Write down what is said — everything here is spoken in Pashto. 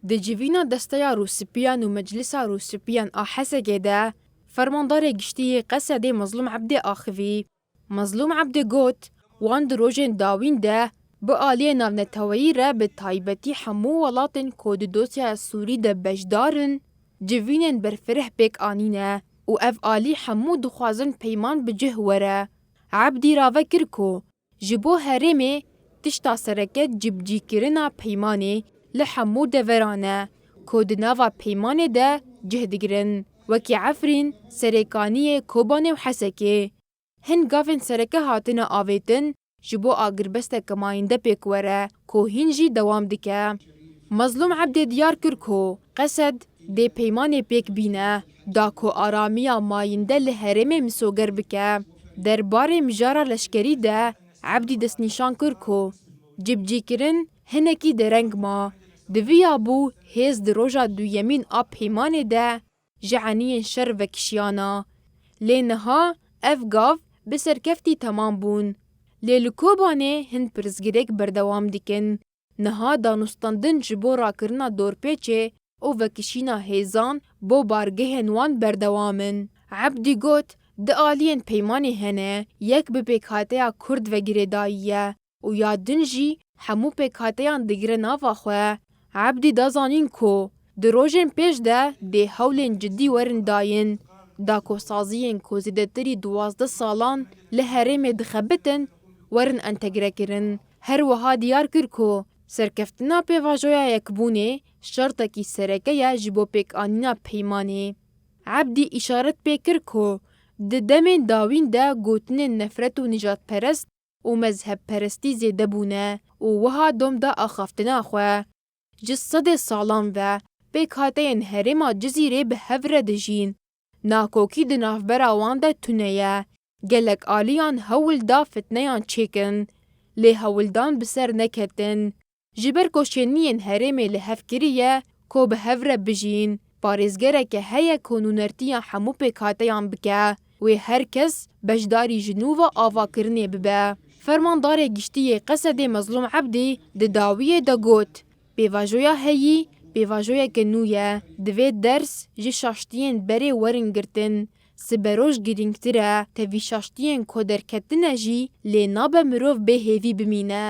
د جیوینا دستیا روسپیان و مجلسا روسپیان آحسگه ده فرماندار گشتی قصد مظلوم عبد آخوی. مظلوم عبد گوت وان دروژن داوین ده با آلیه ناونتوایی را به تایبتی همو ولاتن کود دوسیا سوری ده بجدارن جوینن برفره بیک آنینه و اف آلی همو دخوازن پیمان بجه وره. عبدی راوه کرکو جبو هرمه تشتا سرکت جبجی کرنا پیمانه لحمو دورانه کود ناوا پیمانه ده جهدگرن وکی عفرین سرکانی کوبانه و حسکه. هن گاوین سرکه هاتنه آویتن جبو آگربسته کماینده پیک وره کو هنجی دوام دکه. مظلوم عبد دیار کرکو قصد ده پیمانه پیک بینه دا کو آرامیا ماینده لحرم مسوگر بکه. در بار مجارا لشکری ده عبدی دست نشان کرکو جبجی کرن هنکی درنگ ما دویا بو هیز دروژا دویمین آب پیمانه ده جعنین شر و کشیانا لینها اف گاو بسرکفتی تمام بون لیلکوبانه هن پرزگیرک بردوام دیکن نها دانستاندن جبو را کرنا دورپیچه او وکشینا هیزان بو بارگه نوان بردوامن. عبدی گوت د آلین پیمانی هنه یک به پیکاتیا کرد و گریداییه و یادن جی همو پیکاتیان دگره ناوا خواه. عبدی دازانین کو د روژن پیش ده هولین جدی ورن داین دا کو سازیین کو زیدتری 12 سالان لحرم دخبتن ورن انتگره کرن. هر وها دیار کر کو سرکفتنا پیواجویا یکبونه شرطه کی سرکه یا جبو پیک آنینا پیمانه. عبدی اشارت پیکر کو د دمین داوین ده گوتن نفرت و نجات پرست و مذهب پرستی زیده بونه و وها دوم ده آخافتنا خواه. جسد سالان و پیکاتین هرما جزیره به هفره دجین. ناکوکی ده نافبرا وان ده تونه گلک آلیان هول دا فتنیان چیکن لی هولدان بسر نکتن. جبر کوشنین هرمه لحفکریه کو به هفره بجین. پارێزگەرە که هەیە کۆنونەرتیان هەموو پێکهاتەیان بکە و هەر کەس بەشداری ژنووە ئاواکردنێ ببە. فەرماندارێ گشتیە قەسەدێ مەزلوم عەبدی di dawiyê de got pêvajoya heyî pêvajoyeke nû ye divê ders ji şaştiyên berê werin girtin. Siberoj girîngtir e tevî şaştiyên ku derketine jî lê nabe mirov bê hêvî bimîne.